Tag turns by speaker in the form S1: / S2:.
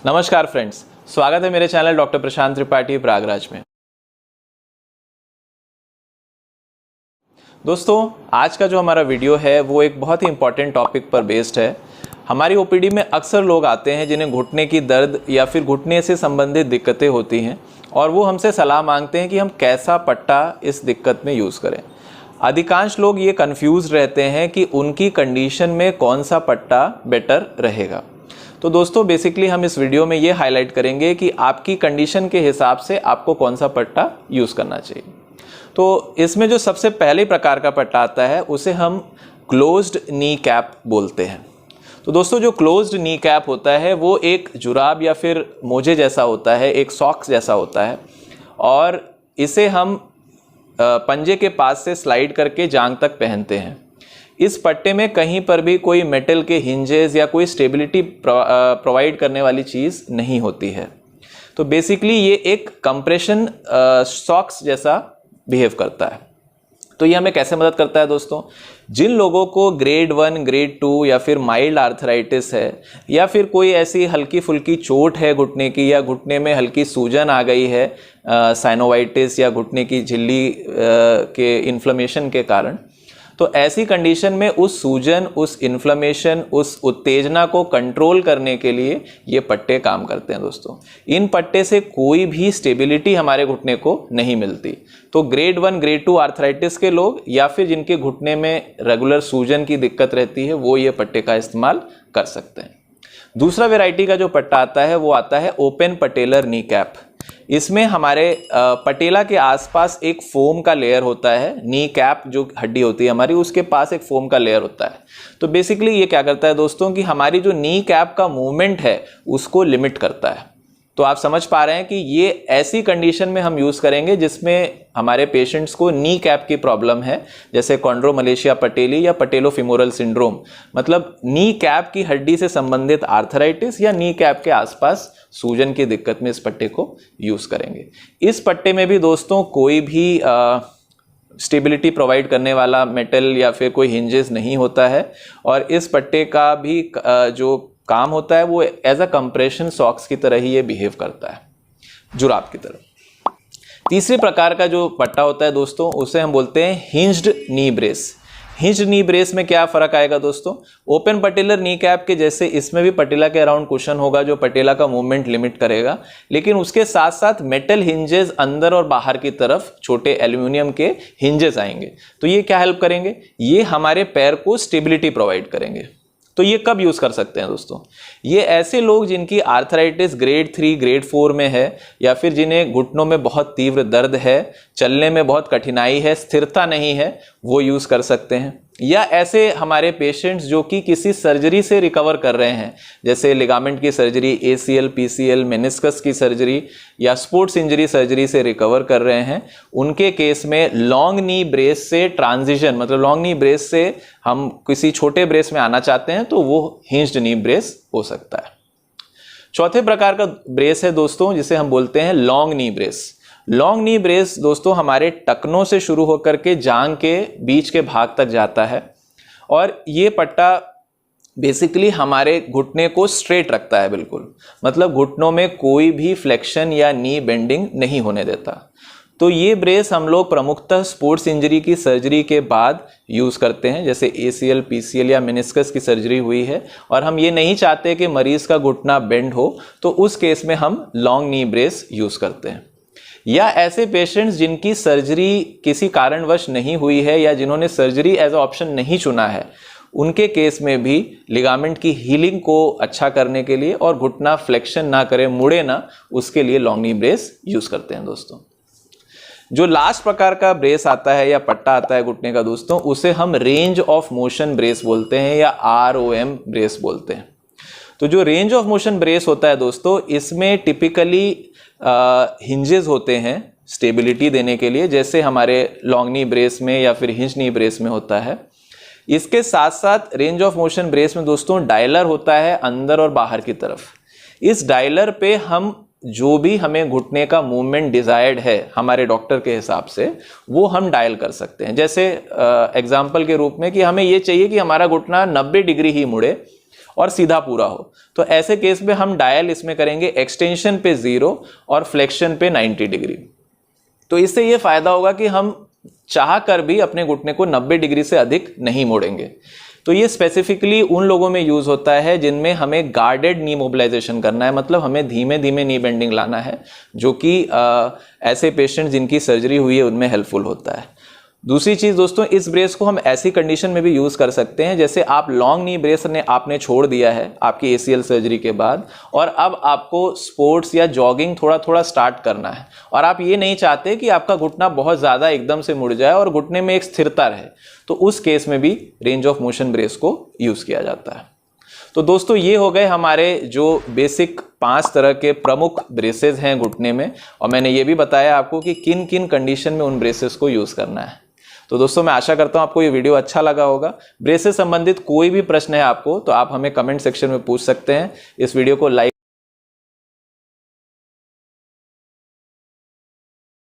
S1: नमस्कार फ्रेंड्स, स्वागत है मेरे चैनल डॉक्टर प्रशांत त्रिपाठी प्रयागराज में। दोस्तों, आज का जो हमारा वीडियो है वो एक बहुत ही इंपॉर्टेंट टॉपिक पर बेस्ड है। हमारी ओपीडी में अक्सर लोग आते हैं जिन्हें घुटने की दर्द या फिर घुटने से संबंधित दिक्कतें होती हैं और वो हमसे सलाह मांगते हैं कि हम कैसा पट्टा इस दिक्कत में यूज़ करें। अधिकांश लोग ये कंफ्यूज रहते हैं कि उनकी कंडीशन में कौन सा पट्टा बेटर रहेगा। तो दोस्तों, बेसिकली हम इस वीडियो में ये हाईलाइट करेंगे कि आपकी कंडीशन के हिसाब से आपको कौन सा पट्टा यूज़ करना चाहिए। तो इसमें जो सबसे पहले प्रकार का पट्टा आता है उसे हम क्लोज्ड नी कैप बोलते हैं। तो दोस्तों, जो क्लोज्ड नी कैप होता है वो एक जुराब या फिर मोजे जैसा होता है, एक सॉक्स जैसा होता है और इसे हम पंजे के पास से स्लाइड करके जांघ तक पहनते हैं। इस पट्टे में कहीं पर भी कोई मेटल के हिंजेस या कोई स्टेबिलिटी प्रोवाइड करने वाली चीज़ नहीं होती है। तो बेसिकली ये एक कंप्रेशन सॉक्स जैसा बिहेव करता है। तो ये हमें कैसे मदद करता है दोस्तों? जिन लोगों को ग्रेड 1, ग्रेड 2 या फिर माइल्ड आर्थराइटिस है या फिर कोई ऐसी हल्की फुल्की चोट है घुटने की या घुटने में हल्की सूजन आ गई है साइनोवाइटिस या घुटने की झिल्ली के इन्फ्लेमेशन के कारण, तो ऐसी कंडीशन में उस सूजन, उस इन्फ्लेमेशन, उस उत्तेजना को कंट्रोल करने के लिए ये पट्टे काम करते हैं दोस्तों। इन पट्टे से कोई भी स्टेबिलिटी हमारे घुटने को नहीं मिलती। तो ग्रेड 1, ग्रेड 2 आर्थराइटिस के लोग या फिर जिनके घुटने में रेगुलर सूजन की दिक्कत रहती है वो ये पट्टे का इस्तेमाल कर सकते हैं। दूसरा वेराइटी का जो पट्टा आता है वो आता है ओपन पटेलर नी कैप। इसमें हमारे पटेला के आसपास एक फोम का लेयर होता है। नी कैप जो हड्डी होती है हमारी, उसके पास एक फोम का लेयर होता है। तो बेसिकली ये क्या करता है दोस्तों कि हमारी जो नी कैप का मूवमेंट है उसको लिमिट करता है। तो आप समझ पा रहे हैं कि ये ऐसी कंडीशन में हम यूज़ करेंगे जिसमें हमारे पेशेंट्स को नी कैप की प्रॉब्लम है, जैसे कॉन्ड्रोमलेशिया पटेली या पटेलोफिमोरल सिंड्रोम, मतलब नी कैप की हड्डी से संबंधित आर्थराइटिस या नी कैप के आसपास सूजन की दिक्कत में इस पट्टे को यूज़ करेंगे। इस पट्टे में भी दोस्तों कोई भी स्टेबिलिटी प्रोवाइड करने वाला मेटल या फिर कोई हिंजेस नहीं होता है और इस पट्टे का भी जो काम होता है वो एज अ कंप्रेशन सॉक्स की तरह ही ये बिहेव करता है, जुराब की तरह। तीसरे प्रकार का जो पट्टा होता है दोस्तों उसे हम बोलते हैं हिंज्ड नी ब्रेस। हिंज्ड नी ब्रेस में क्या फर्क आएगा दोस्तों? ओपन पटेलर नी कैप के जैसे इसमें भी पटेला के अराउंड कुशन होगा जो पटेला का मूवमेंट लिमिट करेगा, लेकिन उसके साथ साथ मेटल हिंजेस अंदर और बाहर की तरफ छोटे एल्यूमिनियम के हिंजेस आएंगे। तो ये क्या हेल्प करेंगे? ये हमारे पैर को स्टेबिलिटी प्रोवाइड करेंगे। तो ये कब यूज़ कर सकते हैं दोस्तों? ये ऐसे लोग जिनकी आर्थराइटिस ग्रेड 3, ग्रेड 4 में है या फिर जिन्हें घुटनों में बहुत तीव्र दर्द है, चलने में बहुत कठिनाई है, स्थिरता नहीं है, वो यूज़ कर सकते हैं। या ऐसे हमारे पेशेंट्स जो कि किसी सर्जरी से रिकवर कर रहे हैं, जैसे लिगामेंट की सर्जरी, ACL, PCL, मेनिस्कस की सर्जरी या स्पोर्ट्स इंजरी सर्जरी से रिकवर कर रहे हैं, उनके केस में लॉन्ग नी ब्रेस से ट्रांजिशन, मतलब लॉन्ग नी ब्रेस से हम किसी छोटे ब्रेस में आना चाहते हैं तो वो हिंज्ड नी ब्रेस हो सकता है। चौथे प्रकार का ब्रेस है दोस्तों जिसे हम बोलते हैं लॉन्ग नी ब्रेस। लॉन्ग नी ब्रेस दोस्तों हमारे टखनों से शुरू होकर के जांघ के बीच के भाग तक जाता है और ये पट्टा बेसिकली हमारे घुटने को स्ट्रेट रखता है, बिल्कुल, मतलब घुटनों में कोई भी फ्लेक्शन या नी बेंडिंग नहीं होने देता। तो ये ब्रेस हम लोग प्रमुखतः स्पोर्ट्स इंजरी की सर्जरी के बाद यूज़ करते हैं, जैसे ACL, PCL या मेनिस्कस की सर्जरी हुई है और हम ये नहीं चाहते कि मरीज़ का घुटना बेंड हो, तो उस केस में हम लॉन्ग नी ब्रेस यूज़ करते हैं। या ऐसे पेशेंट्स जिनकी सर्जरी किसी कारणवश नहीं हुई है या जिन्होंने सर्जरी एज अ ऑप्शन नहीं चुना है, उनके केस में भी लिगामेंट की हीलिंग को अच्छा करने के लिए और घुटना फ्लेक्शन ना करे, मुड़े ना, उसके लिए लॉन्ग नी ब्रेस यूज़ करते हैं दोस्तों। जो लास्ट प्रकार का ब्रेस आता है या पट्टा आता है घुटने का दोस्तों, उसे हम रेंज ऑफ मोशन ब्रेस बोलते हैं या ROM ब्रेस बोलते हैं। तो जो रेंज ऑफ मोशन ब्रेस होता है दोस्तों, इसमें टिपिकली हिंजेस होते हैं स्टेबिलिटी देने के लिए, जैसे हमारे लॉन्ग नी ब्रेस में या फिर हिंज नी ब्रेस में होता है। इसके साथ साथ रेंज ऑफ मोशन ब्रेस में दोस्तों डायलर होता है अंदर और बाहर की तरफ। इस डायलर पे हम जो भी हमें घुटने का मूवमेंट डिजायर्ड है हमारे डॉक्टर के हिसाब से, वो हम डायल कर सकते हैं। जैसे एग्जाम्पल के रूप में कि हमें ये चाहिए कि हमारा घुटना 90 डिग्री ही मुड़े और सीधा पूरा हो, तो ऐसे केस में हम डायल इसमें करेंगे एक्सटेंशन पे 0 और फ्लेक्शन पे 90 डिग्री। तो इससे ये फायदा होगा कि हम चाह कर भी अपने घुटने को 90 डिग्री से अधिक नहीं मोड़ेंगे। तो ये स्पेसिफिकली उन लोगों में यूज होता है जिनमें हमें गार्डेड नी मोबिलाइजेशन करना है, मतलब हमें धीमे धीमे नी बेंडिंग लाना है, जो कि ऐसे पेशेंट जिनकी सर्जरी हुई है उनमें हेल्पफुल होता है। दूसरी चीज़ दोस्तों, इस ब्रेस को हम ऐसी कंडीशन में भी यूज़ कर सकते हैं जैसे आप लॉन्ग नी ब्रेस आपने छोड़ दिया है आपकी ACL सर्जरी के बाद, और अब आपको स्पोर्ट्स या जॉगिंग थोड़ा थोड़ा स्टार्ट करना है, और आप ये नहीं चाहते कि आपका घुटना बहुत ज़्यादा एकदम से मुड़ जाए और घुटने में एक स्थिरता रहे, तो उस केस में भी रेंज ऑफ मोशन ब्रेस को यूज़ किया जाता है। तो दोस्तों ये हो गए हमारे जो बेसिक 5 तरह के प्रमुख ब्रेसेस हैं घुटने में, और मैंने ये भी बताया आपको कि किन किन कंडीशन में उन ब्रेसेस को यूज़ करना है। तो दोस्तों मैं आशा करता हूं आपको ये वीडियो अच्छा लगा होगा। ब्रेस से संबंधित कोई भी प्रश्न है आपको तो आप हमें कमेंट सेक्शन में पूछ सकते हैं। इस वीडियो को लाइक